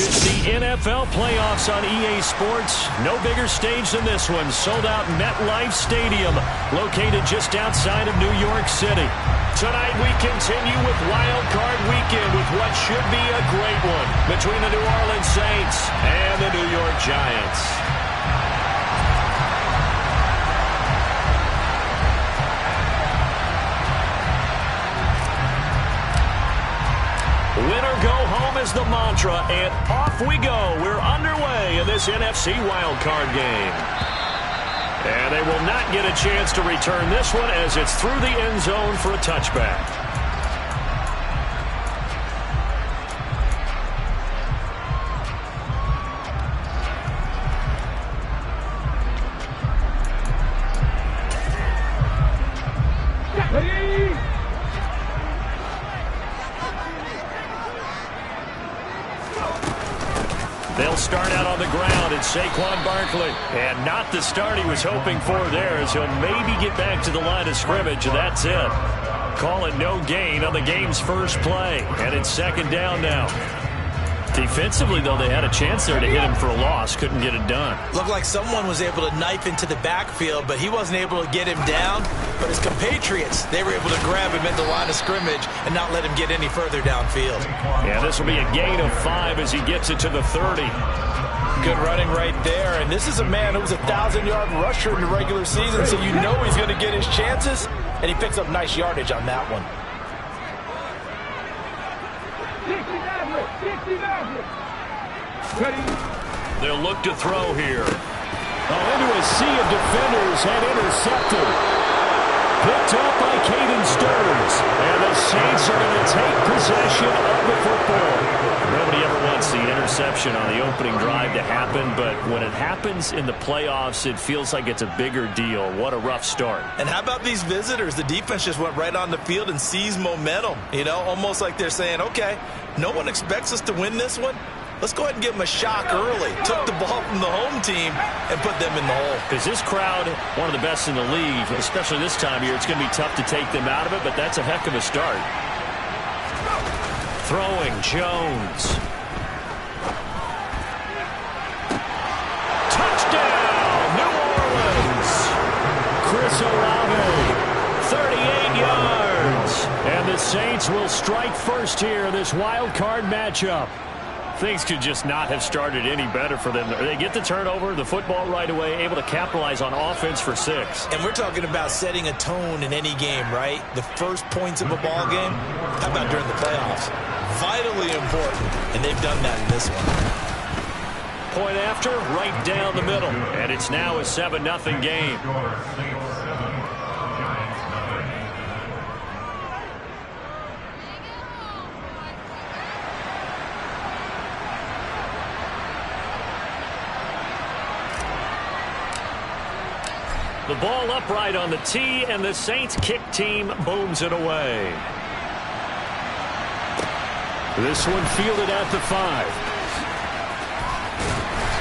It's the NFL playoffs on EA Sports. No bigger stage than this one. Sold out MetLife Stadium, located just outside of New York City. Tonight we continue with Wild Card Weekend with what should be a great one between the New Orleans Saints and the New York Giants. Winner go home is the mantra, and off we go. We're underway in this NFC wildcard game. And they will not get a chance to return this one as it's through the end zone for a touchback. They'll start out on the ground, and Saquon Barkley. And not the start he was hoping for there, as he'll maybe get back to the line of scrimmage, and that's it. Call it no gain on the game's first play, and it's second down now. Defensively, though, they had a chance there to hit him for a loss. Couldn't get it done. Looked like someone was able to knife into the backfield, but he wasn't able to get him down. But his compatriots, they were able to grab him at the line of scrimmage and not let him get any further downfield. Yeah, this will be a gain of 5 as he gets it to the 30. Good running right there. And this is a man who was a 1,000-yard rusher in the regular season, so you know he's going to get his chances. And he picks up nice yardage on that one. They'll look to throw here. Into a sea of defenders and intercepted. Picked up by Caden Stearns. And the Saints are going to take possession of the football. Nobody ever wants the interception on the opening drive to happen, but when it happens in the playoffs, it feels like it's a bigger deal. What a rough start. And how about these visitors? The defense just went right on the field and seized momentum. You know, almost like they're saying, okay, no one expects us to win this one. Let's go ahead and give them a shock early. Took the ball from the home team and put them in the hole. Is this crowd one of the best in the league? Especially this time of year, it's going to be tough to take them out of it, but that's a heck of a start. Throwing, Jones. Touchdown, New Orleans. Chris Olave, 38 yards. And the Saints will strike first here in this wild card matchup. Things could just not have started any better for them. They get the turnover, the football right away, able to capitalize on offense for 6. And we're talking about setting a tone in any game, right? The first points of a ball game, how about during the playoffs? Vitally important, and they've done that in this one. Point after, right down the middle. And it's now a 7-0 game. The ball upright on the tee, and the Saints kick team booms it away. This one fielded at the 5.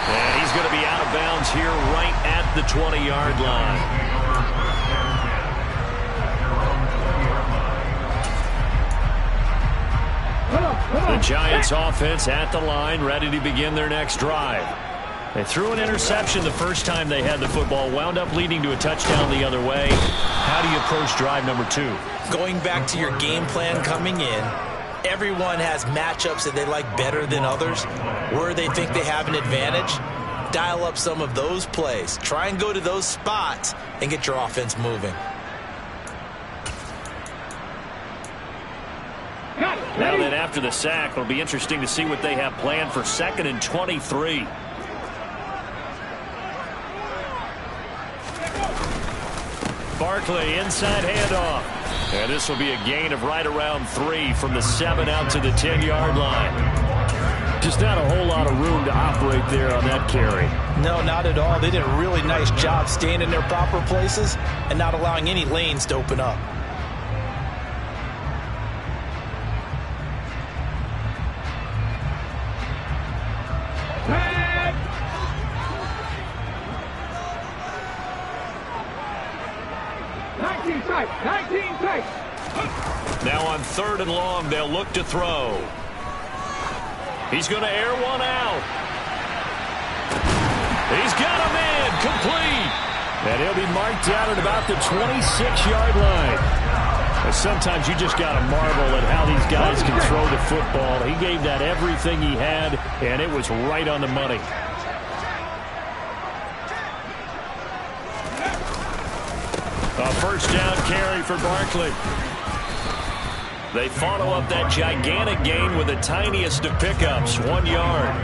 And he's going to be out of bounds here right at the 20-yard line. The Giants offense at the line, ready to begin their next drive. They threw an interception the first time they had the football, wound up leading to a touchdown the other way. How do you approach drive number 2? Going back to your game plan coming in, everyone has matchups that they like better than others, where they think they have an advantage. Dial up some of those plays. Try and go to those spots and get your offense moving. Now then, after the sack, it'll be interesting to see what they have planned for 2nd and 23. Barkley, inside handoff. And this will be a gain of right around 3 from the 7 out to the 10-yard line. Just not a whole lot of room to operate there on that carry. No, not at all. They did a really nice job staying in their proper places and not allowing any lanes to open up. Now on 3rd and long, they'll look to throw. He's going to air one out. He's got a man complete. And he'll be marked down at about the 26-yard line. And sometimes you just got to marvel at how these guys can throw the football. He gave that everything he had, and it was right on the money. A first down carry for Barkley. They follow up that gigantic gain with the tiniest of pickups, 1 yard.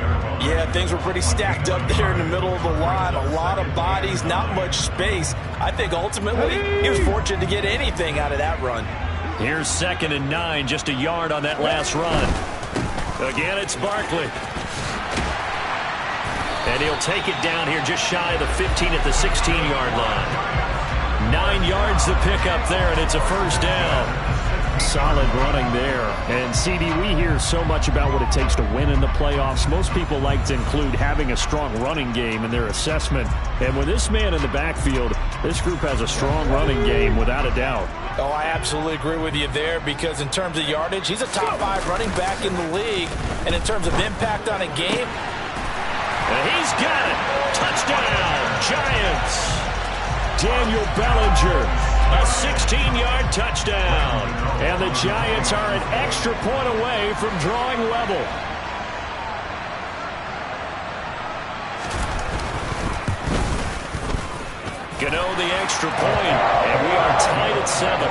Yeah, things were pretty stacked up there in the middle of the line. A lot of bodies, not much space. I think ultimately he was fortunate to get anything out of that run. Here's 2nd and 9, just a yard on that last run. Again, it's Barkley. And he'll take it down here just shy of the 15 at the 16-yard line. 9 yards to pick up there, and it's a first down. Solid running there. And, CD, we hear so much about what it takes to win in the playoffs. Most people like to include having a strong running game in their assessment. And with this man in the backfield, this group has a strong running game without a doubt. Oh, I absolutely agree with you there because in terms of yardage, he's a top 5 running back in the league. And in terms of impact on a game, and he's got it. Touchdown, Giants. Daniel Bellinger, a 16-yard touchdown. And the Giants are an extra point away from drawing level. Gano the extra point, and we are tied at 7.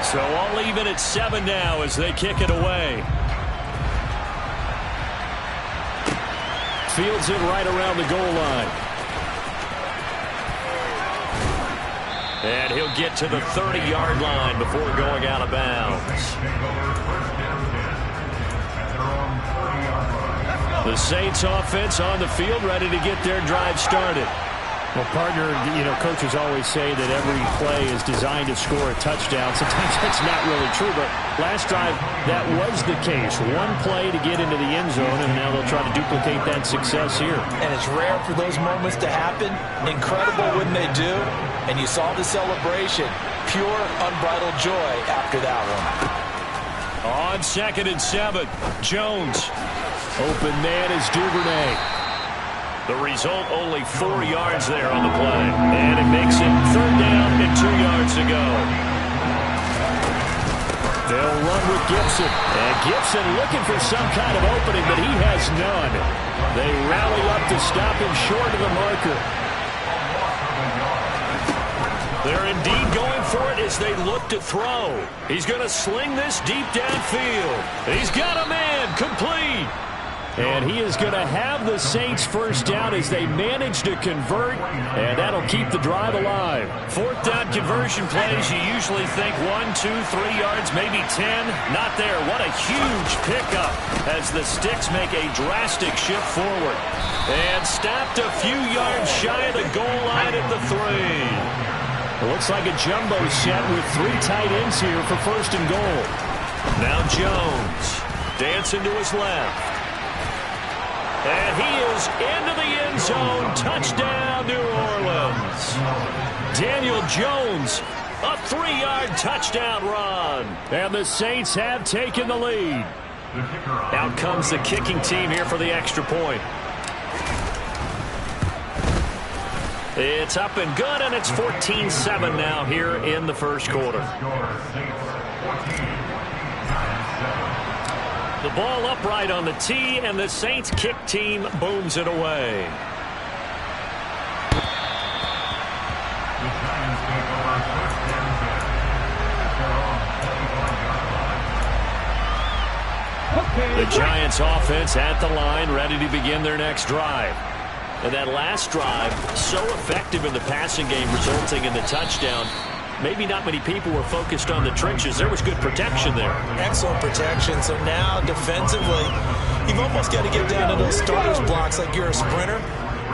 So all even at 7 now as they kick it away. Fields it right around the goal line. And he'll get to the 30-yard line before going out of bounds. The Saints offense on the field, ready to get their drive started. Well, partner, coaches always say that every play is designed to score a touchdown. Sometimes that's not really true, but last drive, that was the case. One play to get into the end zone, and now they'll try to duplicate that success here. And it's rare for those moments to happen. Incredible when they do. And you saw the celebration. Pure, unbridled joy after that one. On 2nd and 7, Jones. Open man is Duvernay. The result, only 4 yards there on the play. And it makes it 3rd down and 2 yards to go. They'll run with Gibson. And Gibson looking for some kind of opening, but he has none. They rally up to stop him short of the marker. They're indeed going for it as they look to throw. He's going to sling this deep downfield. He's got a man complete. And he is going to have the Saints first down as they manage to convert, and that'll keep the drive alive. 4th down conversion plays, you usually think 1, 2, 3 yards, maybe 10. Not there. What a huge pickup as the Sticks make a drastic shift forward. And stopped a few yards shy of the goal line at the 3. It looks like a jumbo set with 3 tight ends here for 1st and goal. Now Jones dancing to his left. And he is into the end zone. Touchdown, New Orleans. Daniel Jones, a 3-yard touchdown run. And the Saints have taken the lead. Out comes the kicking team here for the extra point. It's up and good, and it's 14-7 now here in the first quarter. The ball upright on the tee, and the Saints kick team booms it away. The Giants offense at the line, ready to begin their next drive. And that last drive, so effective in the passing game, resulting in the touchdown. Maybe not many people were focused on the trenches. There was good protection there. Excellent protection. So now, defensively, you've almost got to get down to those starters blocks like you're a sprinter.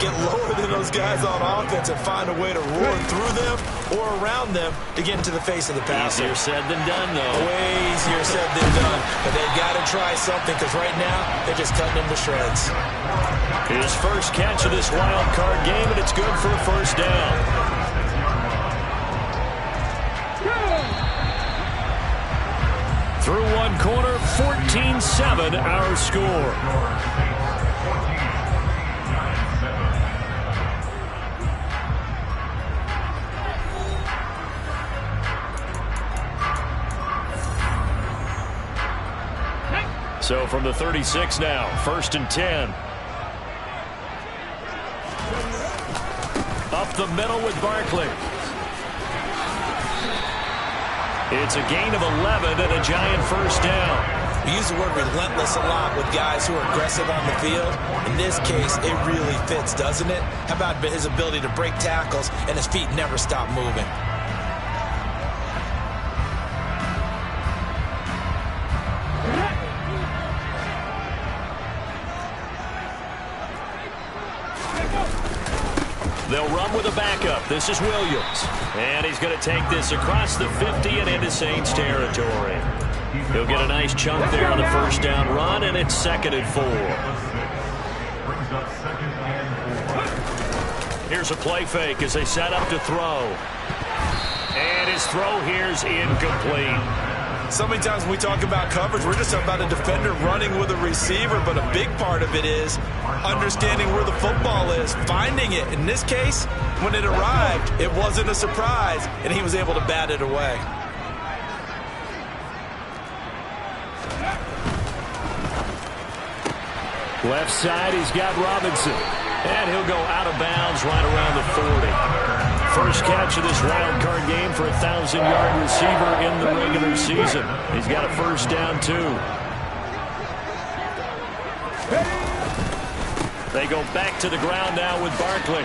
Get lower than those guys on offense and find a way to roar through them or around them to get into the face of the passer. Easier said than done, though. Way easier said than done. But they've got to try something because right now, they're just cutting them to shreds. His first catch of this wild card game, and it's good for a first down. Through one quarter, 14-7 our score. So from the 36 now, 1st and 10. Up the middle with Barkley. It's a gain of 11 and a giant first down. We use the word relentless a lot with guys who are aggressive on the field. In this case, it really fits, doesn't it? How about his ability to break tackles and his feet never stop moving? They'll run with a backup. This is Williams. And he's going to take this across the 50 and into Saints territory. He'll get a nice chunk there on the first down run, and it's 2nd and 4. Here's a play fake as they set up to throw. And his throw here's incomplete. So many times when we talk about coverage, we're just about a defender running with a receiver, but a big part of it is understanding where the football is, finding it. In this case, when it arrived, it wasn't a surprise, and he was able to bat it away. Left side, he's got Robinson. And he'll go out of bounds right around the 40. First catch of this wild card game for a 1,000-yard receiver in the regular season. He's got a first down, too. They go back to the ground now with Barkley.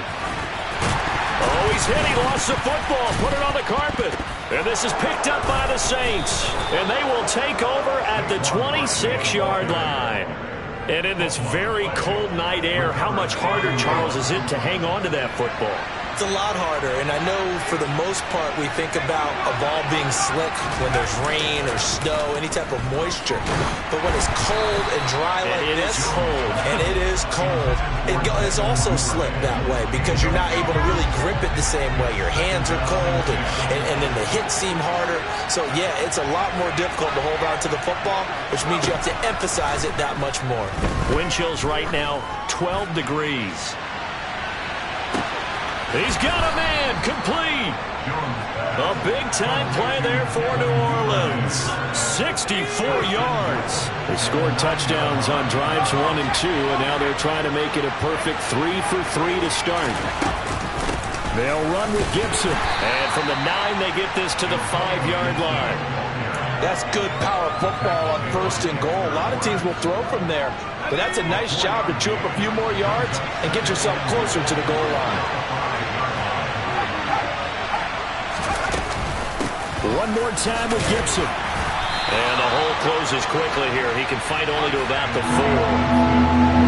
Oh, he's hit. He lost the football. Put it on the carpet. And this is picked up by the Saints. And they will take over at the 26-yard line. And in this very cold night air, how much harder, Charles, is it to hang on to that football? It's a lot harder, and I know for the most part we think about a ball being slick when there's rain or snow, any type of moisture. But when it's cold and dry like this, and it is cold, it's also slick that way because you're not able to really grip it the same way. Your hands are cold, and then the hits seem harder. So, yeah, it's a lot more difficult to hold on to the football, which means you have to emphasize it that much more. Wind chills right now, 12 degrees. He's got a man, complete. A big-time play there for New Orleans. 64 yards. They scored touchdowns on drives 1 and 2, and now they're trying to make it a perfect 3 for 3 to start. They'll run with Gibson. And from the 9, they get this to the 5-yard line. That's good power football on 1st and goal. A lot of teams will throw from there, but that's a nice job to chew up a few more yards and get yourself closer to the goal line. One more time with Gibson. And the hole closes quickly here. He can fight only to about the 4.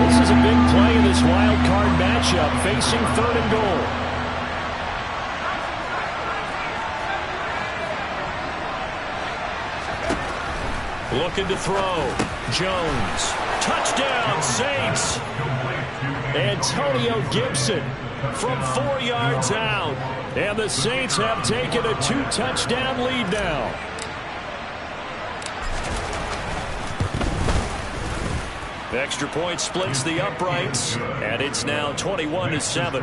This is a big play in this wild card matchup facing 3rd and goal. Looking to throw. Jones. Touchdown, Saints. Antonio Gibson from 4 yards out. And the Saints have taken a 2-touchdown lead now. The extra point splits the uprights, and it's now 21-7.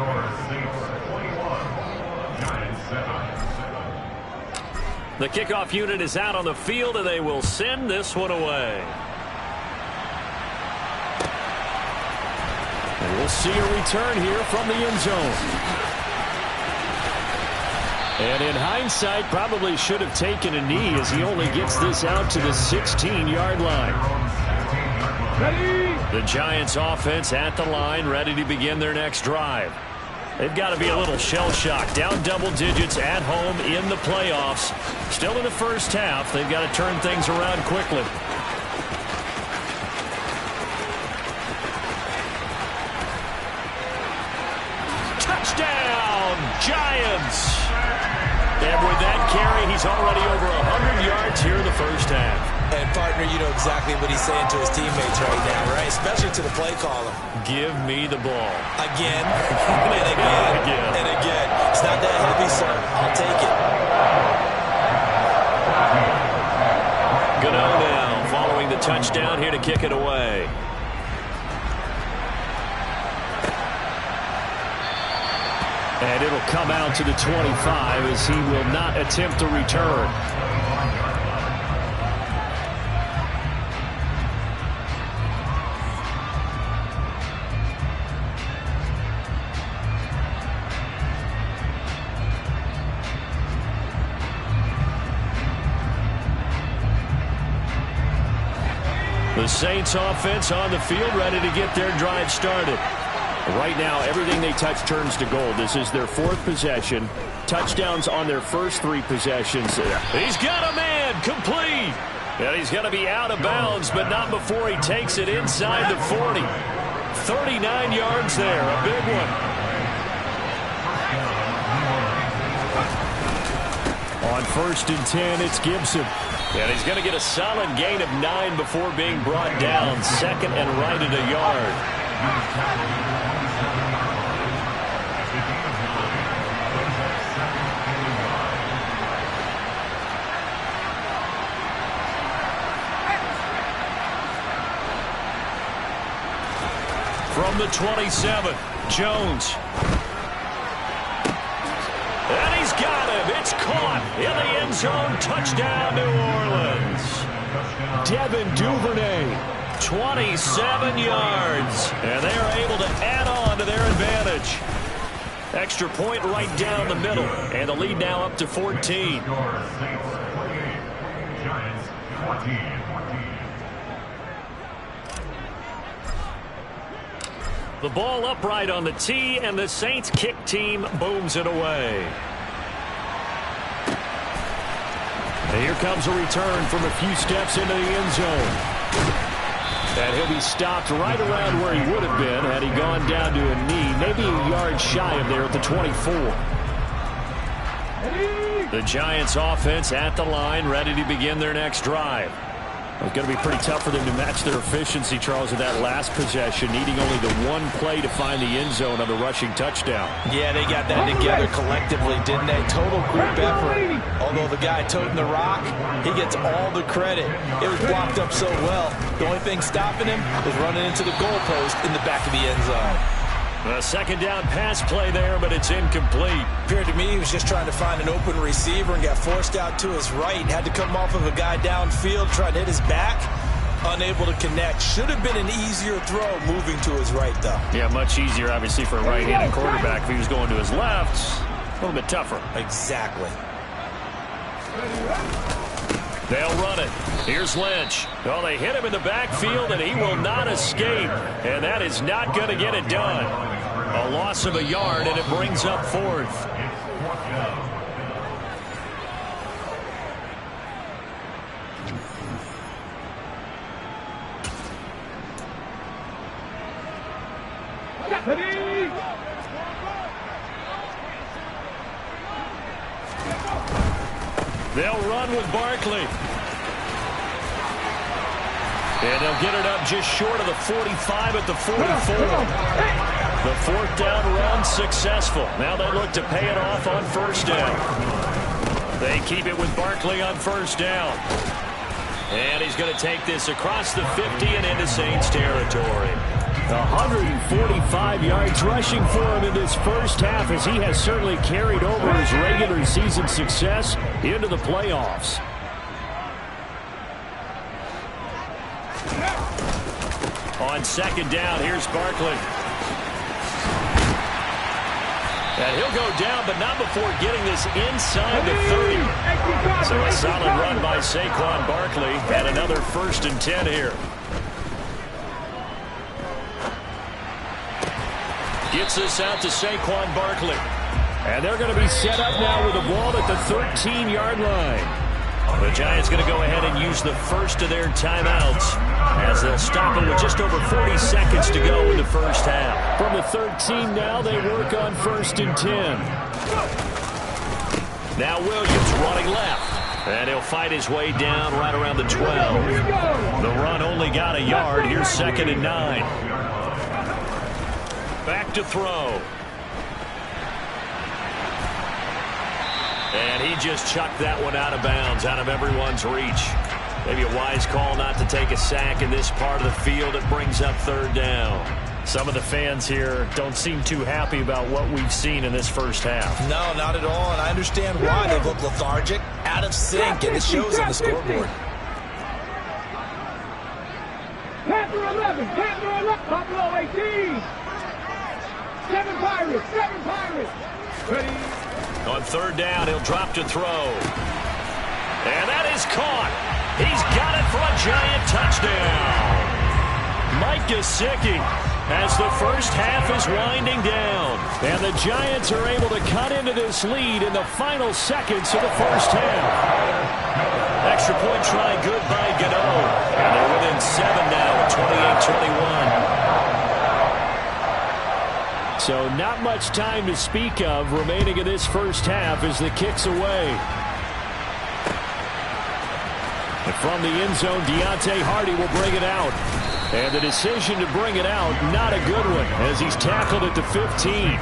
The kickoff unit is out on the field, and they will send this one away. And we'll see a return here from the end zone. And in hindsight, probably should have taken a knee as he only gets this out to the 16-yard line. The Giants offense at the line, ready to begin their next drive. They've got to be a little shell-shocked. Down double digits at home in the playoffs. Still in the first half. They've got to turn things around quickly. Touchdown, Giants! And with that carry, he's already over 100 yards here in the first half. And, partner, you know exactly what he's saying to his teammates right now, right? Especially to the play caller. Give me the ball. Again, and again, and again. It's not that heavy, sir. I'll take it. Ganone touchdown here to kick it away. And it'll come out to the 25 as he will not attempt to return. The Saints offense on the field, ready to get their drive started. Right now, everything they touch turns to gold. This is their 4th possession. Touchdowns on their first 3 possessions. He's got a man, complete. And he's going to be out of bounds, but not before he takes it inside the 40. 39 yards there, a big one. On 1st and 10, it's Gibson. And he's going to get a solid gain of 9 before being brought down. 2nd and right at a yard. From the 27, Jones. And he's got him. It's caught in the end zone. Touchdown, New Orleans. Devin Duvernay, 27 yards. And they are able to add on to their advantage. Extra point right down the middle. And the lead now up to 14. The ball upright on the tee, and the Saints kick team booms it away. And here comes a return from a few steps into the end zone. And he'll be stopped right around where he would have been had he gone down to a knee, maybe a yard shy of there at the 24. The Giants offense at the line, ready to begin their next drive. It's going to be pretty tough for them to match their efficiency, Charles, in that last possession, needing only the 1 play to find the end zone on the rushing touchdown. Yeah, they got that together collectively, didn't they? Total group effort. Although the guy toting the rock, he gets all the credit. It was blocked up so well. The only thing stopping him was running into the goalpost in the back of the end zone. A 2nd down pass play there, but it's incomplete. Appeared to me he was just trying to find an open receiver and got forced out to his right. Had to come off of a guy downfield, trying to hit his back. Unable to connect. Should have been an easier throw moving to his right, though. Yeah, much easier, obviously, for a right-handed quarterback. If he was going to his left, a little bit tougher. Exactly. They'll run it. Here's Lynch. Oh, they hit him in the backfield, and he will not escape. And that is not going to get it done. A loss of a yard, and it brings up 4th. They'll run with Barkley. And they'll get it up just short of the 45 at the 44. The 4th down run successful. Now they look to pay it off on 1st down. They keep it with Barkley on 1st down. And he's going to take this across the 50 and into Saints territory. 145 yards rushing for him in this first half, as he has certainly carried over his regular season success into the playoffs. On 2nd down, here's Barkley. And he'll go down, but not before getting this inside the 30. So a solid run by Saquon Barkley, and another 1st and 10 here. Gets this out to Saquon Barkley. And they're going to be set up now with the ball at the 13-yard line. The Giants going to go ahead and use the first of their timeouts, as they'll stop it with just over 40 seconds to go in the first half. From the 13 now, they work on 1st and 10. Now Williams running left. And he'll fight his way down right around the 12. The run only got a yard. Here's 2nd and 9. Back to throw. And he just chucked that one out of bounds, out of everyone's reach. Maybe a wise call not to take a sack in this part of the field. It brings up third down. Some of the fans here don't seem too happy about what we've seen in this first half. No, not at all, and I understand why. They've looked lethargic, out of sync, and it shows on the scoreboard. Panther 11, Buffalo 18. 7 Pirates, 7 Pirates. Ready. On third down, he'll drop to throw. And that is caught. He's got it for a Giant touchdown. Mike Gesicki as the first half is winding down. And the Giants are able to cut into this lead in the final seconds of the first half. Extra point try good by Gano. And they're within 7 now at 28-21. So not much time to speak of remaining in this first half as the kick's away. And from the end zone, Deontay Hardy will bring it out. And the decision to bring it out, not a good one, as he's tackled at the 15.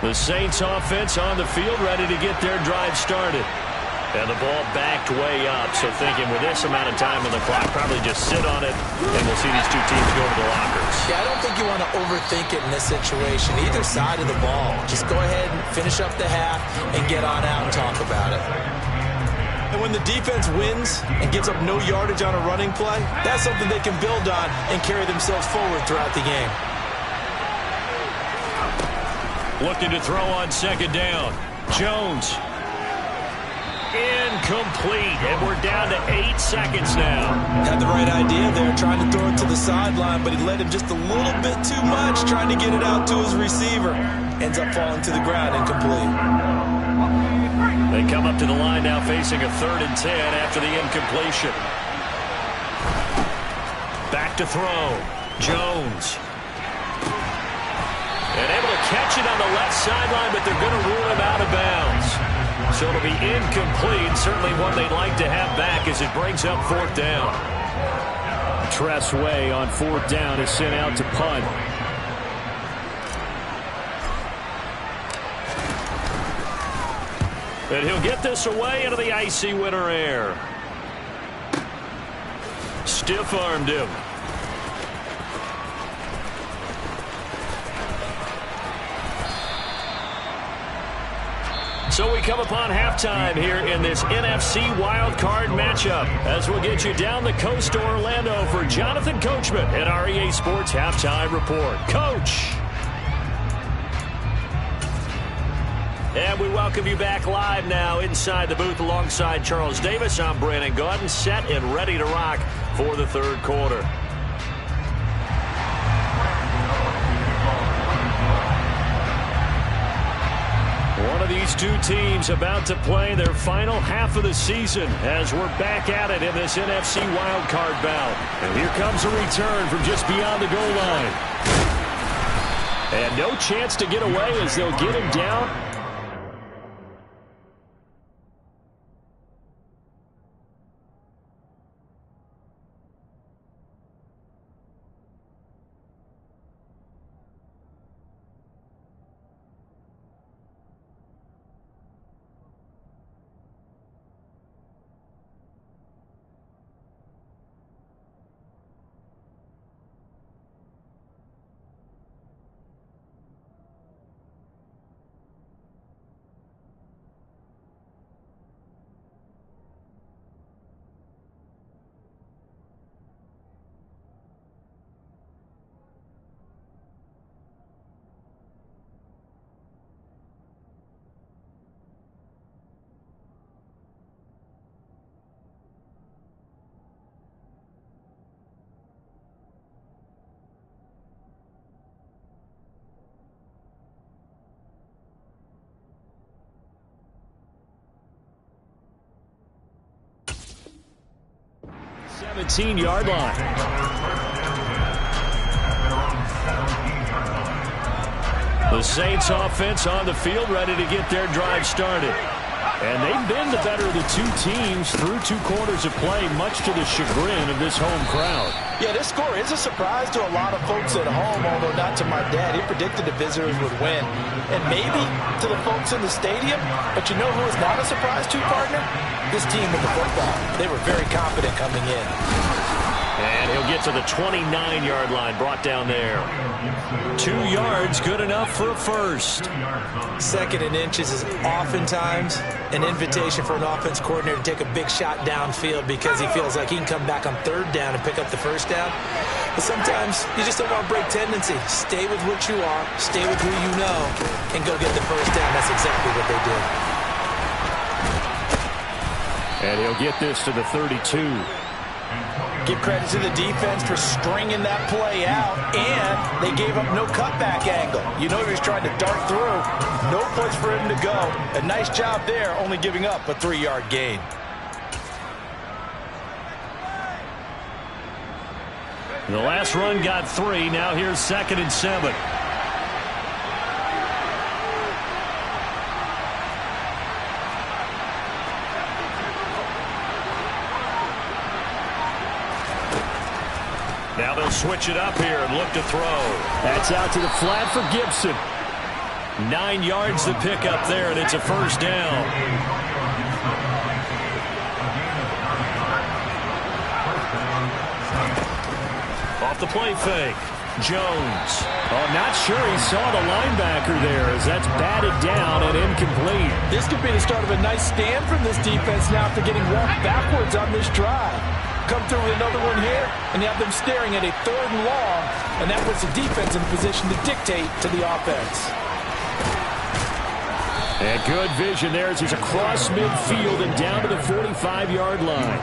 The Saints offense on the field, ready to get their drive started. And the ball backed way up, so thinking with this amount of time on the clock, probably just sit on it, and we'll see these two teams go to the lockers. Yeah, I don't think you want to overthink it in this situation, either side of the ball. Just go ahead and finish up the half and get on out and talk about it. And when the defense wins and gives up no yardage on a running play, that's something they can build on and carry themselves forward throughout the game. Looking to throw on second down. Jones. Incomplete, and we're down to 8 seconds now. Had the right idea there, trying to throw it to the sideline, but he led him just a little bit too much, trying to get it out to his receiver. Ends up falling to the ground, incomplete. They come up to the line now facing a 3rd and 10 after the incompletion. Back to throw. Jones. And able to catch it on the left sideline, but they're going to rule him out of bounds. So it'll be incomplete. Certainly one they'd like to have back as it brings up 4th down. Tress Way on 4th down is sent out to punt. And he'll get this away into the icy winter air. Stiff-armed him. So we come upon halftime here in this NFC wildcard matchup as we'll get you down the coast to Orlando for Jonathan Coachman at our EA Sports Halftime Report. Coach! And we welcome you back live now inside the booth alongside Charles Davis. I'm Brandon Gaudin, set and ready to rock for the 3rd quarter. One of these two teams about to play their final half of the season as we're back at it in this NFC wildcard bout. And here comes a return from just beyond the goal line. And no chance to get away as they'll get him down. The 17-yard line. The Saints offense on the field ready to get their drive started. And they've been the better of the two teams through 2 quarters of play, much to the chagrin of this home crowd. Yeah, this score is a surprise to a lot of folks at home, although not to my dad. He predicted the visitors would win. And maybe to the folks in the stadium. But you know who is not a surprise to, partner? This team in the football. They were very confident coming in. And he'll get to the 29-yard line, brought down there. 2 yards, good enough for a first. 2nd and inches is oftentimes an invitation for an offense coordinator to take a big shot downfield because he feels like he can come back on 3rd down and pick up the first down. But sometimes you just don't want to break tendency. Stay with what you are, stay with who you know, and go get the first down. That's exactly what they did. And he'll get this to the 32. Give credit to the defense for stringing that play out, and they gave up no cutback angle. You know he was trying to dart through. No place for him to go. A nice job there, only giving up a 3-yard gain. The last run got 3. Now here's 2nd and 7. Now they'll switch it up here and look to throw. That's out to the flat for Gibson. 9 yards to pick up there, and it's a first down. Off the play fake. Jones. Oh, not sure he saw the linebacker there as that's batted down and incomplete. This could be the start of a nice stand from this defense now after getting walked backwards on this drive. Come through with another one here, and you have them staring at a 3rd and long, and that puts the defense in a position to dictate to the offense. And good vision there as he's across midfield and down to the 45-yard line.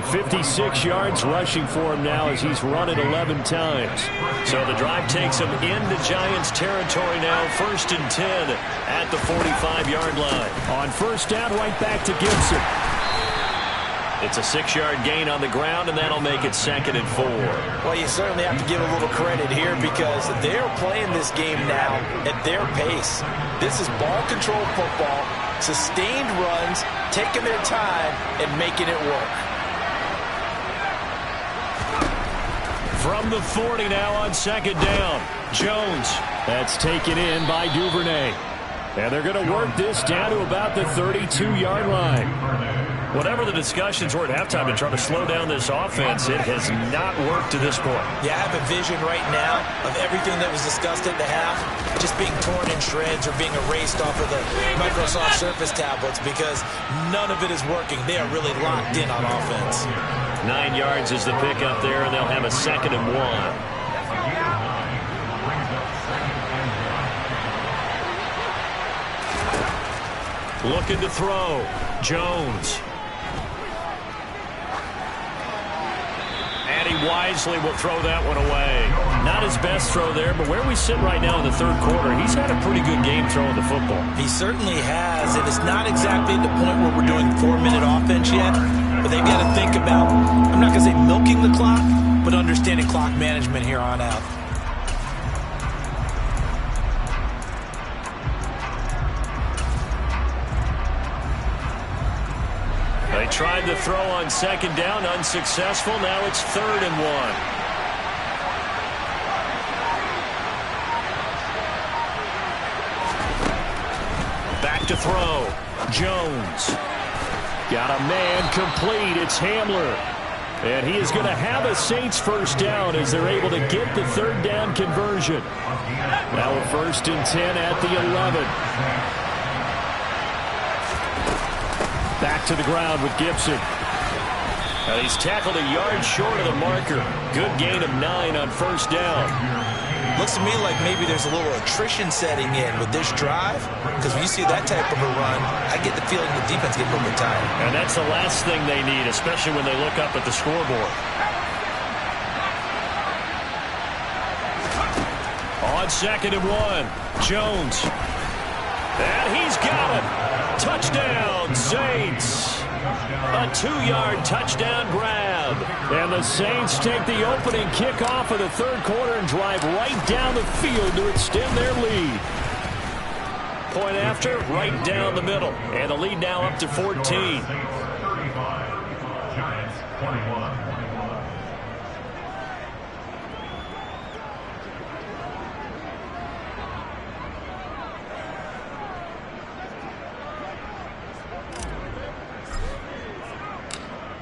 56 yards rushing for him now as he's run it 11 times. So the drive takes him into Giants territory now, 1st and 10 at the 45-yard line. On first down, right back to Gibson. It's a 6-yard gain on the ground, and that'll make it 2nd and 4. Well, you certainly have to give a little credit here because they're playing this game now at their pace. This is ball control football, sustained runs, taking their time, and making it work. From the 40 now on 2nd down. Jones. That's taken in by Duvernay. And they're going to work this down to about the 32-yard line. Whatever the discussions were at halftime to try to slow down this offense, it has not worked to this point. Yeah, I have a vision right now of everything that was discussed at the half just being torn in shreds or being erased off of the Microsoft Surface tablets because none of it is working. They are really locked in on offense. 9 yards is the pickup there, and they'll have a 2nd and 1. Looking to throw. Jones. And he wisely will throw that one away. Not his best throw there, but where we sit right now in the 3rd quarter, he's had a pretty good game throwing the football. He certainly has, and it's not exactly at the point where we're doing 4-minute offense yet, but they've got to think about, I'm not going to say milking the clock, but understanding clock management here on out. They tried to throw on 2nd down, unsuccessful. Now it's 3rd and 1. Back to throw. Jones. Got a man complete. It's Hamler. And he is going to have a Saints first down as they're able to get the 3rd down conversion. Now a 1st and 10 at the 11. Back to the ground with Gibson. Now he's tackled a yard short of the marker. Good gain of 9 on first down. Looks to me like maybe there's a little attrition setting in with this drive, because when you see that type of a run, I get the feeling the defense gets a little bit tired. And that's the last thing they need, especially when they look up at the scoreboard. On 2nd and 1, Jones. And he's got him. Touchdown, Saints. A 2-yard touchdown grab. And the Saints take the opening kickoff of the 3rd quarter and drive right down the field to extend their lead. point after, right down the middle. And the lead now up to 14. 35, Giants 21.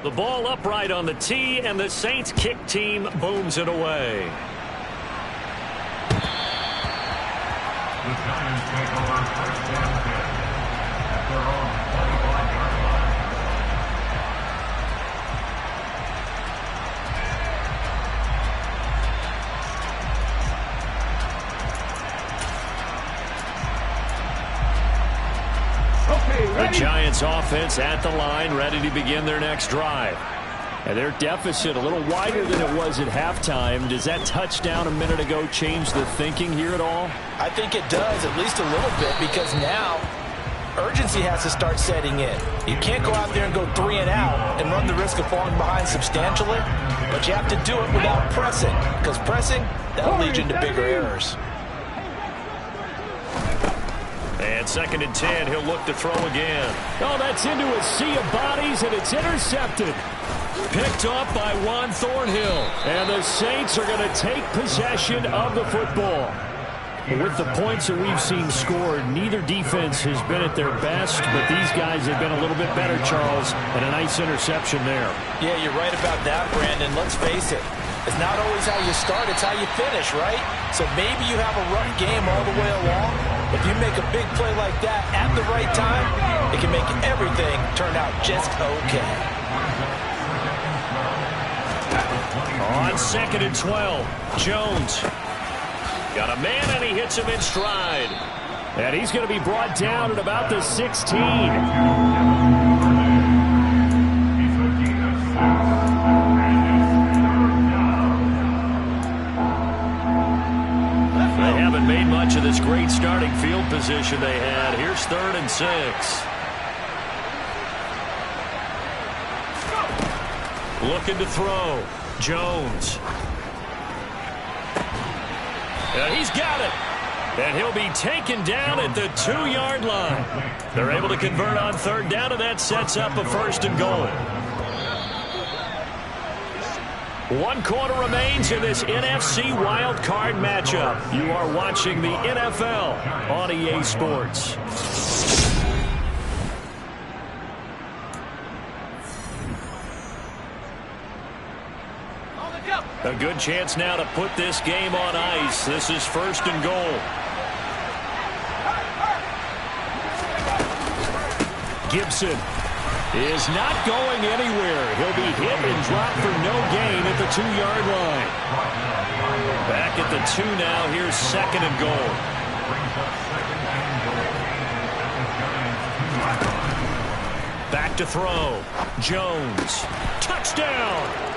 The ball upright on the tee, and the Saints kick team booms it away. The Giants take over first and 10 at their own 25-yard line. The Giants offense at the line, ready to begin their next drive. And their deficit a little wider than it was at halftime. Does that touchdown a minute ago change the thinking here at all? I think it does, at least a little bit, because now urgency has to start setting in. You can't go out there and go 3 and out and run the risk of falling behind substantially, but you have to do it without pressing, because pressing, that'll lead you into bigger errors. And 2nd and 10, he'll look to throw again. Oh, that's into a sea of bodies, and it's intercepted. Picked off by Juan Thornhill. And the Saints are going to take possession of the football. With the points that we've seen scored, neither defense has been at their best, but these guys have been a little bit better, Charles, and a nice interception there. Yeah, you're right about that, Brandon. Let's face it. It's not always how you start, it's how you finish, right? So maybe you have a rough game all the way along. If you make a big play like that at the right time, it can make everything turn out just okay. On 2nd and 12, Jones got a man, and he hits him in stride. And he's going to be brought down at about the 16. They haven't made much of this great starting field position they had. Here's 3rd and 6. Looking to throw. Jones. And he's got it. And he'll be taken down at the 2-yard line. They're able to convert on 3rd down, and that sets up a 1st and goal. 1 quarter remains in this NFC Wild Card matchup. You are watching the NFL on EA Sports. A good chance now to put this game on ice. This is 1st and goal. Gibson is not going anywhere. He'll be hit and dropped for no gain at the 2-yard line. Back at the 2 now. Here's 2nd and goal. Back to throw. Jones. Touchdown.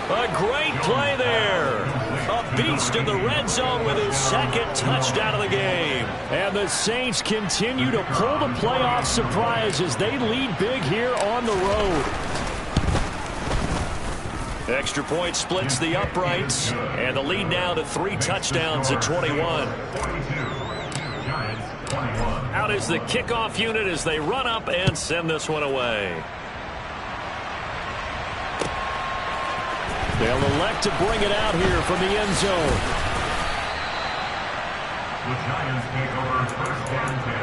A great play there. A beast in the red zone with his 2nd touchdown of the game. And the Saints continue to pull the playoff surprise as they lead big here on the road. Extra point splits the uprights. And the lead now to 3 touchdowns at 21. Out is the kickoff unit as they run up and send this one away. They'll elect to bring it out here from the end zone. The Giants take over 1st and 10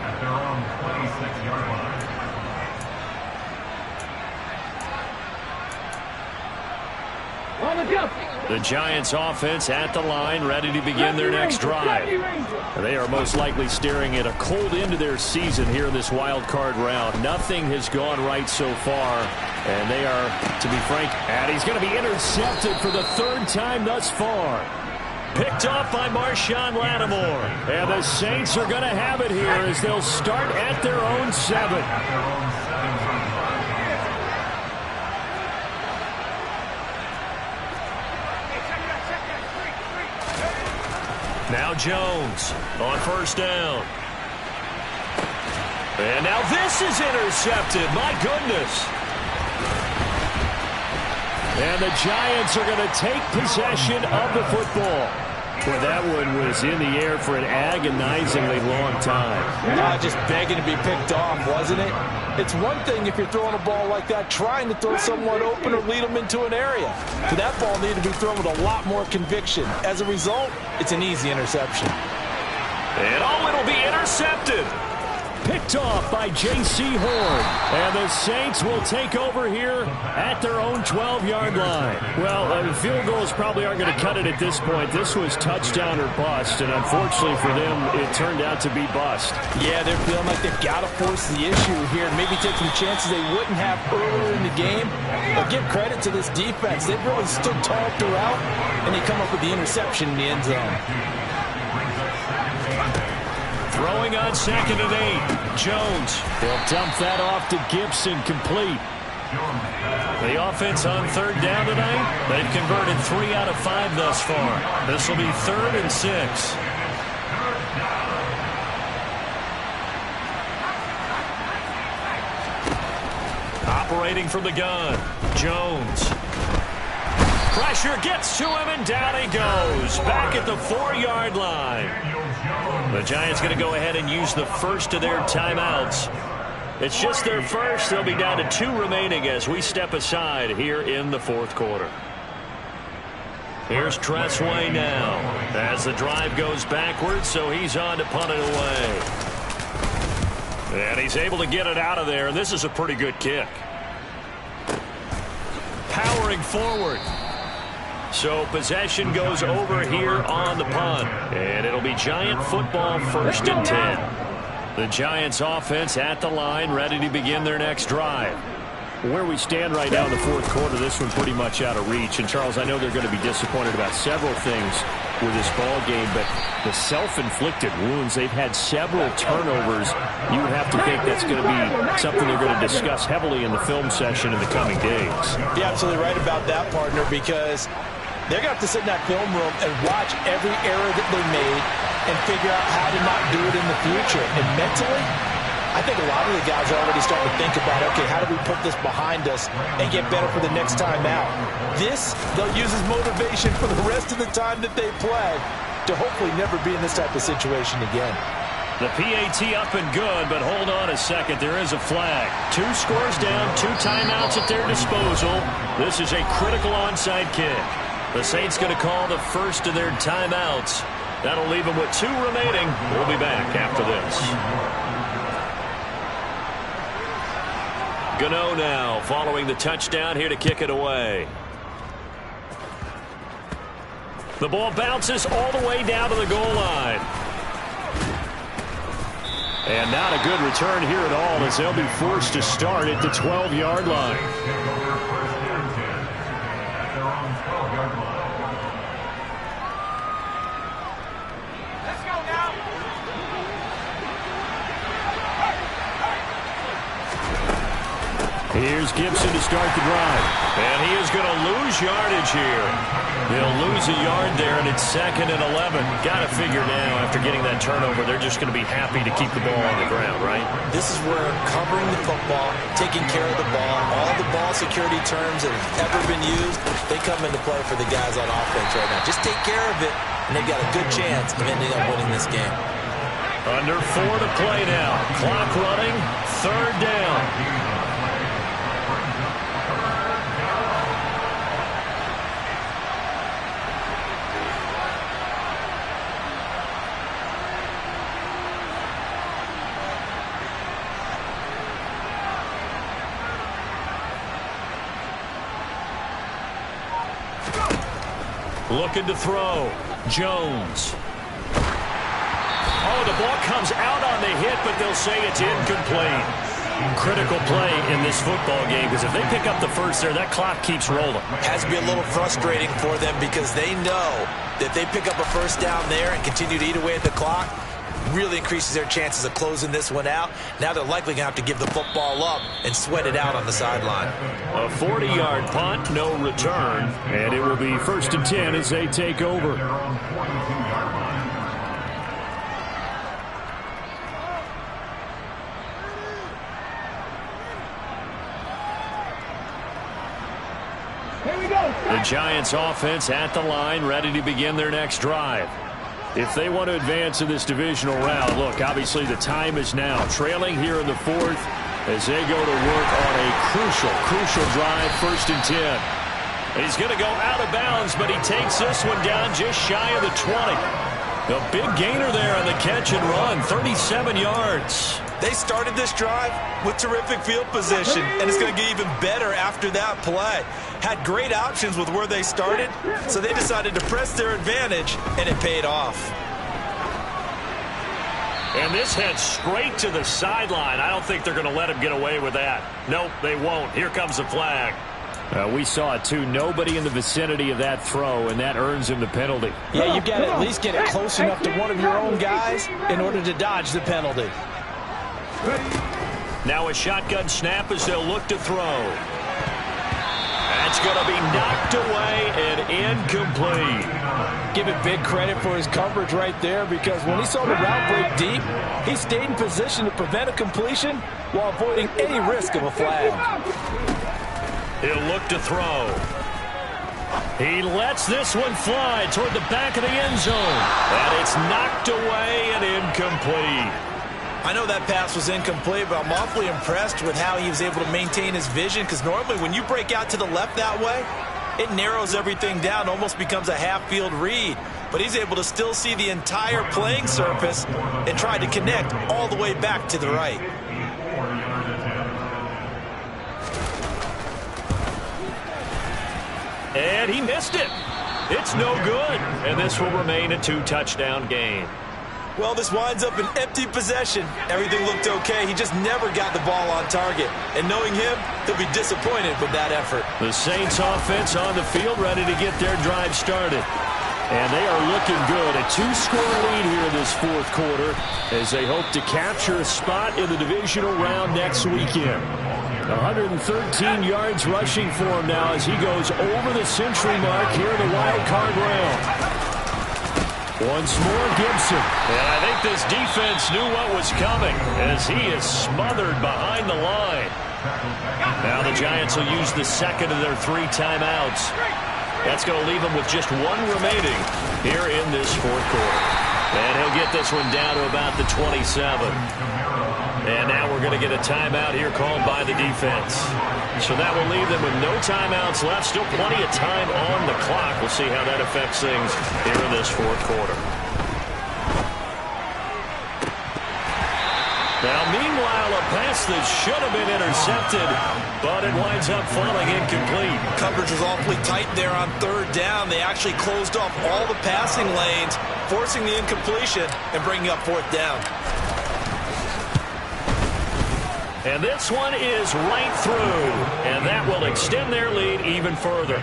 at their own 26-yard line. The Giants offense at the line, ready to begin their next drive. They are most likely staring at a cold end to their season here in this wild card round. Nothing has gone right so far, and they are, to be frank, and he's going to be intercepted for the 3rd time thus far. Picked off by Marshawn Lattimore. And the Saints are going to have it here as they'll start at their own 7. Now Jones on 1st down. And now this is intercepted. My goodness. And the Giants are going to take possession of the football. Boy, that one was in the air for an agonizingly long time. Just begging to be picked off, wasn't it? It's one thing if you're throwing a ball like that, trying to throw someone open or lead them into an area. But that ball needed to be thrown with a lot more conviction. As a result, it's an easy interception. And it'll be intercepted. Picked off by J.C. Horn. And the Saints will take over here at their own 12-yard line. Well, field goals probably aren't going to cut it at this point. This was touchdown or bust, and unfortunately for them, it turned out to be bust. Yeah, they're feeling like they've got to force the issue here and maybe take some chances they wouldn't have earlier in the game. But give credit to this defense. They've really stood tall throughout, and they come up with the interception in the end zone. Throwing on 2nd and 8. Jones. He'll dump that off to Gibson, complete. The offense on 3rd down tonight. They've converted 3 out of 5 thus far. This will be 3rd and 6. Operating from the gun. Jones. Pressure gets to him, and down he goes. Back at the 4-yard line. The Giants going to go ahead and use the first of their timeouts. It's just their first. They'll be down to 2 remaining as we step aside here in the 4th quarter. Here's Tressway now as the drive goes backwards, so he's on to punt it away. And he's able to get it out of there, and this is a pretty good kick. Powering forward. So possession goes over here on the punt. And it'll be Giant football, 1st and 10. The Giants offense at the line, ready to begin their next drive. Where we stand right now in the 4th quarter, this one pretty much out of reach. And, Charles, I know they're going to be disappointed about several things with this ball game, but the self-inflicted wounds, they've had several turnovers. You would have to think that's going to be something they're going to discuss heavily in the film session in the coming days. You're absolutely right about that, partner, because they're going to have to sit in that film room and watch every error that they made and figure out how to not do it in the future. And mentally, I think a lot of the guys are already starting to think about, okay, how do we put this behind us and get better for the next time out? This, they'll use as motivation for the rest of the time that they play to hopefully never be in this type of situation again. The PAT up and good, but hold on a second. There is a flag. 2 scores down, 2 timeouts at their disposal. This is a critical onside kick. The Saints going to call the first of their timeouts. That'll leave them with 2 remaining. We'll be back after this. Gano now following the touchdown here to kick it away. The ball bounces all the way down to the goal line. And not a good return here at all as they'll be forced to start at the 12-yard line. Here's Gibson to start the drive. And he is going to lose yardage here. He'll lose a yard there, and it's 2nd and 11. Got to figure now, after getting that turnover, they're just going to be happy to keep the ball on the ground, right? This is where covering the football, taking care of the ball, all the ball security terms that have ever been used, they come into play for the guys on offense right now. Just take care of it, and they've got a good chance of ending up winning this game. Under 4 to play now. Clock running, 3rd down. Looking to throw. Jones. Oh, the ball comes out on the hit, but they'll say it's incomplete. Critical play in this football game, because if they pick up the first there, that clock keeps rolling. Has to be a little frustrating for them because they know that if they pick up a first down there and continue to eat away at the clock, really increases their chances of closing this one out. Now they're likely going to have to give the football up and sweat it out on the sideline. A 40-yard punt, no return, and it will be 1st and 10 as they take over. Hey, we go. The Giants offense at the line, ready to begin their next drive. If they want to advance in this divisional round, look, obviously the time is now. Trailing here in the fourth as they go to work on a crucial drive, 1st and 10. He's going to go out of bounds, but he takes this one down just shy of the 20. The big gainer there on the catch and run, 37 yards. They started this drive with terrific field position, and it's going to get even better after that play. Had great options with where they started, so they decided to press their advantage, and it paid off. And this heads straight to the sideline. I don't think they're going to let him get away with that. Nope, they won't. Here comes the flag. We saw it, too. Nobody in the vicinity of that throw, and that earns him the penalty. Yeah, you've got to at least get it close enough to one of your own guys in order to dodge the penalty. Now a shotgun snap as they'll look to throw. That's going to be knocked away and incomplete. Give it big credit for his coverage right there, because when he saw the route break deep, he stayed in position to prevent a completion while avoiding any risk of a flag. He'll look to throw. He lets this one fly toward the back of the end zone. And it's knocked away and incomplete. I know that pass was incomplete, but I'm awfully impressed with how he was able to maintain his vision, because normally when you break out to the left that way, it narrows everything down, almost becomes a half-field read. But he's able to still see the entire playing surface and try to connect all the way back to the right. And he missed it. It's no good. And this will remain a 2-touchdown game. Well, this winds up an empty possession. Everything looked okay. He just never got the ball on target. And knowing him, he'll be disappointed with that effort. The Saints offense on the field, ready to get their drive started. And they are looking good. A 2-score lead here in this fourth quarter as they hope to capture a spot in the divisional round next weekend. 113 yards rushing for him now as he goes over the century mark here in the wild card round. Once more, Gibson. And I think this defense knew what was coming as he is smothered behind the line. Now the Giants will use the second of their 3 timeouts. That's going to leave them with just 1 remaining here in this fourth quarter. And he'll get this one down to about the 27. And now we're going to get a timeout here called by the defense. So that will leave them with no timeouts left. Still plenty of time on the clock. We'll see how that affects things here in this fourth quarter. Now, meanwhile, a pass that should have been intercepted, but it winds up falling incomplete. Coverage was awfully tight there on 3rd down. They actually closed off all the passing lanes, forcing the incompletion and bringing up 4th down. And this one is right through, and that will extend their lead even further.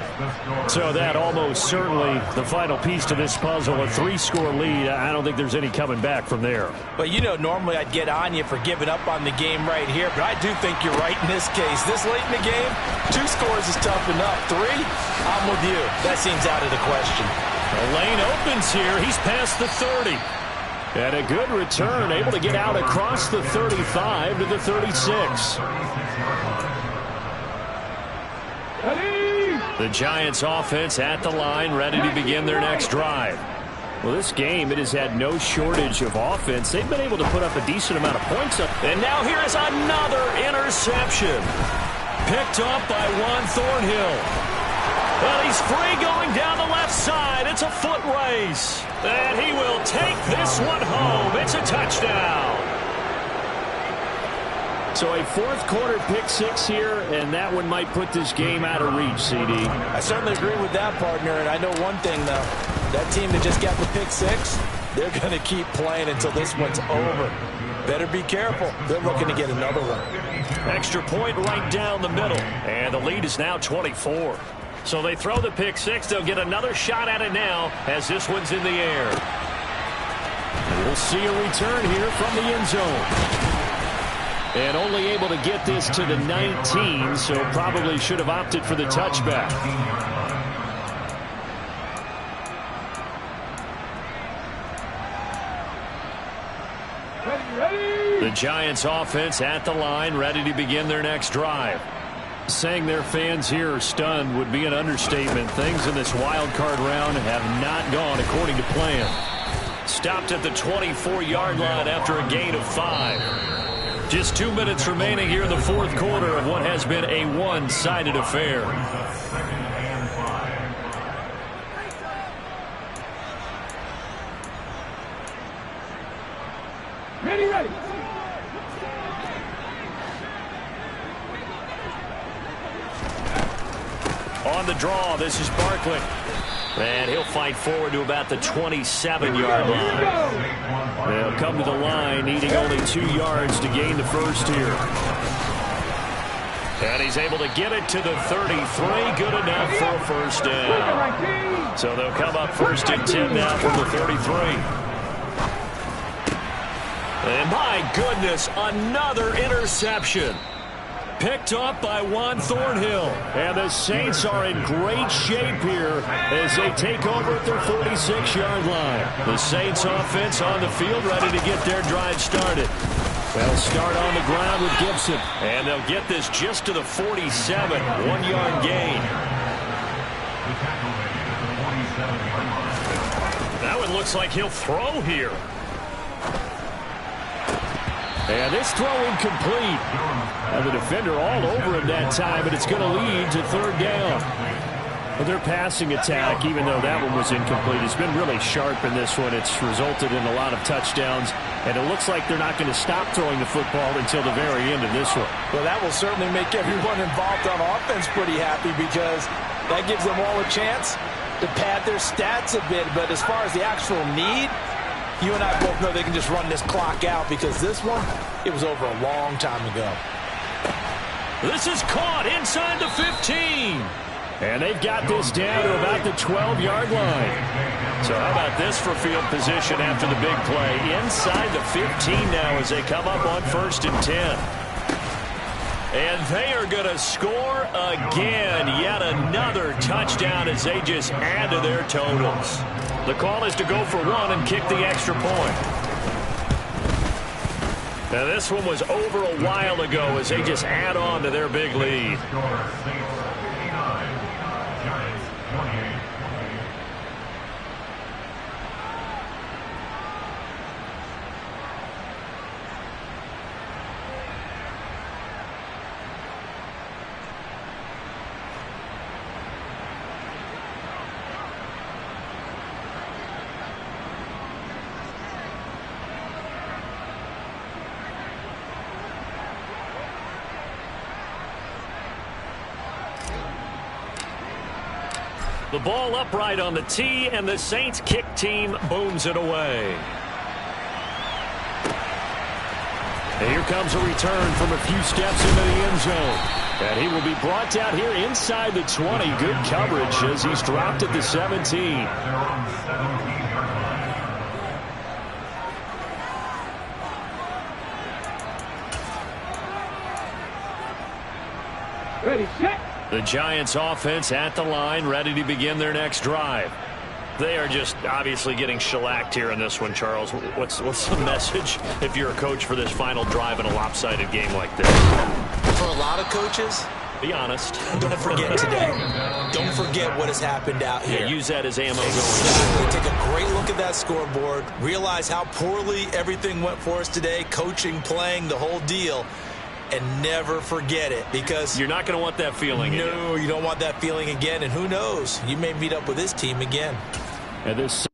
So that almost certainly the final piece to this puzzle, a 3-score lead. I don't think there's any coming back from there. But, you know, normally I'd get on you for giving up on the game right here, but I do think you're right in this case. This late in the game, 2 scores is tough enough. 3, I'm with you. That seems out of the question. The lane opens here. He's past the 30. And a good return, able to get out across the 35 to the 36. The Giants offense at the line, ready to begin their next drive. Well, this game, it has had no shortage of offense. They've been able to put up a decent amount of points. And now here is another interception. Picked up by Juan Thornhill. Well, he's free going down the left side. It's a foot race. And he will take this one home. It's a touchdown. So a fourth quarter pick 6 here, and that one might put this game out of reach, CD. I certainly agree with that, partner. And I know one thing, though. That team that just got the pick 6, they're going to keep playing until this one's over. Better be careful. They're looking to get another one. Extra point right down the middle. And the lead is now 24. So they throw the pick 6. They'll get another shot at it now as this one's in the air. And we'll see a return here from the end zone. And only able to get this to the 19, so probably should have opted for the touchback. The Giants offense at the line, ready to begin their next drive. Saying their fans here are stunned would be an understatement. Things in this wild card round have not gone according to plan. Stopped at the 24-yard line after a gain of 5. Just 2 minutes remaining here in the fourth quarter of what has been a one-sided affair. Ready. On the draw, this is Barkley. And he'll fight forward to about the 27-yard line. They'll come to the line, needing only 2 yards to gain the first here. And he's able to get it to the 33. Good enough for a first down. So they'll come up first and 10 now from the 33. And my goodness, another interception. Picked off by Juan Thornhill. And the Saints are in great shape here as they take over at their 46-yard line. The Saints offense on the field ready to get their drive started. They'll start on the ground with Gibson. And they'll get this just to the 47. 1-yard gain. That one looks like he'll throw here. And this throw incomplete. And the defender all over him that time, but it's going to lead to third down. But their passing attack, even though that one was incomplete, has been really sharp in this one. It's resulted in a lot of touchdowns, and it looks like they're not going to stop throwing the football until the very end of this one. Well, that will certainly make everyone involved on offense pretty happy because that gives them all a chance to pad their stats a bit. But as far as the actual need, you and I both know they can just run this clock out because this one, it was over a long time ago. This is caught inside the 15. And they've got this down to about the 12-yard line. So how about this for field position after the big play? Inside the 15 now as they come up on first and 10. And they are going to score again. Yet another touchdown as they just add to their totals. The call is to go for one and kick the extra point. Now this one was over a while ago as they just add on to their big lead. The ball upright on the tee, and the Saints kick team booms it away. And here comes a return from a few steps into the end zone. And he will be brought down here inside the 20. Good coverage as he's dropped at the 17. Ready, set. The Giants offense at the line, ready to begin their next drive. They are just obviously getting shellacked here in this one, Charles. What's the message if you're a coach for this final drive in a lopsided game like this? For a lot of coaches, be honest. Don't forget today. Don't forget what has happened out here. Yeah, use that as ammo. Exactly. Take a great look at that scoreboard. Realize how poorly everything went for us today. Coaching, playing, the whole deal. And never forget it, because you're not going to want that feeling again. No, you don't want that feeling again. And who knows? You may meet up with this team again. And this